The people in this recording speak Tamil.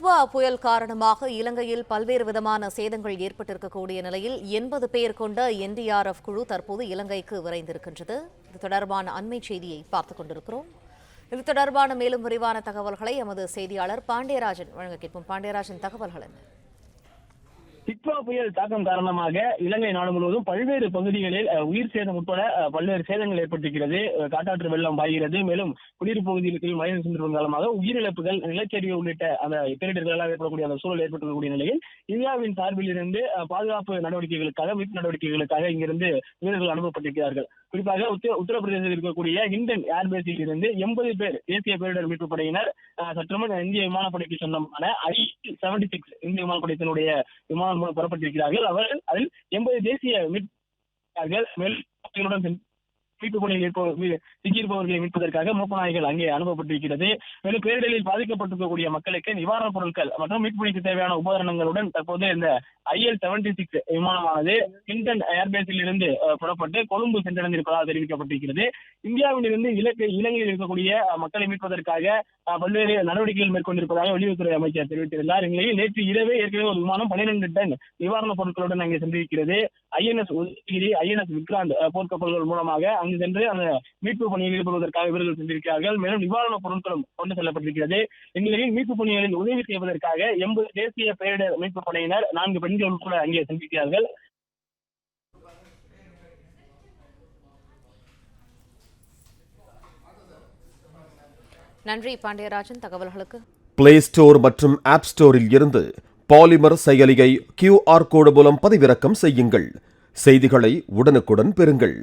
டிட்வா புயல் காரணமாக இலங்கையில் பல்வேறு விதமான சேதங்கள் ஏற்பட்டிருக்கக்கூடிய நிலையில் 80 பேர் கொண்ட NDRF குழு தற்போது இலங்கைக்கு விரைந்திருக்கின்றது. இது தொடர்பான அண்மை செய்தியை பார்த்துக் கொண்டிருக்கிறோம். இது தொடர்பான மேலும் விரிவான தகவல்களை எமது செய்தியாளர் பாண்டியராஜன் வழங்க கேட்போம். பாண்டியராஜன், தகவல்கள் என்ன? டிட்வா புயல் தாக்கம் காரணமாக இலங்கை நாடு முழுவதும் பல்வேறு பகுதிகளில் உயிர் சேதம் உட்பட பல்வேறு சேதங்கள் ஏற்பட்டிருக்கிறது. காட்டாற்று வெள்ளம் பாய்கிறது. மேலும் குடியிருப்பு பகுதிகளுக்கு மழை சென்றுவதன் காரணமாக உயிரிழப்புகள், நிலச்சரிவு உள்ளிட்ட அந்த பேரிடர்களால் ஏற்படக்கூடிய அந்த சூழல் ஏற்பட்டிருக்கக்கூடிய நிலையில் இந்தியாவின் சார்பில் இருந்து பாதுகாப்பு நடவடிக்கைகளுக்காக, மீட்பு நடவடிக்கைகளுக்காக இங்கிருந்து வீரர்கள் அனுப்பப்பட்டிருக்கிறார்கள். குறிப்பாக உத்தரப்பிரதேசத்தில் இருக்கக்கூடிய ஹிண்டன் ஏர்பேஸில் இருந்து 80 பேர் தேசிய பேரிடர் மீட்பு படையினர் சற்றுமுன் இந்திய விமானப்படைக்கு சொந்தமான I-76 இந்திய விமானப்படையினுடைய விமானம் மூலம் புறப்பட்டிருக்கிறார்கள். அவர்கள் அதில் 80 தேசிய மீட்பு பணியில் சிக்கியிருப்பவர்களை மீட்பதற்காக மோப்ப நாய்கள் அங்கே அனுப்பப்பட்டிருக்கிறது. மேலும் பேரிடரில் பாதிக்கப்பட்டிருக்கக்கூடிய மக்களுக்கு நிவாரணப் பொருட்கள் மற்றும் மீட்பு பணிக்கு தேவையான உபகரணங்களுடன் தற்போது இந்த IL-76 விமானமானது ஹிண்டன் ஏர்பேஸில் இருந்து புறப்பட்டு கொழும்பு சென்றடைந்திருப்பதாக தெரிவிக்கப்பட்டிருக்கிறது. இந்தியாவிலிருந்து இலங்கையில் இருக்கக்கூடிய மக்களை மீட்பதற்காக பல்வேறு நடவடிக்கைகள் மேற்கொண்டிருப்பதாக வெளியுறவுத்துறை அமைச்சர் தெரிவித்திருந்தார். இந்நிலையில் நேற்று இரவே ஏற்கனவே ஒரு விமானம் 12 டன் நிவாரணப் பொருட்களுடன் அங்கே சென்றிருக்கிறது. INS உதயகிரி, INS விக்ராந்த் போர்க்கப்பல்கள் மூலமாக அங்கு சென்று அந்த மீட்பு பணியில் ஈடுபடுவதற்காக வீரர்கள் சென்றிருக்கிறார்கள். மேலும் நிவாரணப் பொருட்களும் கொண்டு செல்லப்பட்டிருக்கிறது. இந்நிலையில் மீட்பு பணிகளில் உதவி செய்வதற்காக 80 தேசிய பேரிடர் மீட்பு படையினர் 4 பெண்கள் உட்பட அங்கே சென்றிருக்கிறார்கள். நன்றி பாண்டியராஜன் தகவல்களுக்கு. பிளே ஸ்டோர் மற்றும் ஆப் ஸ்டோரில் இருந்து பாலிமர் செயலியை QR கோடு மூலம் பதிவிறக்கம் செய்யுங்கள். செய்திகளை உடனுக்குடன் பெறுங்கள்.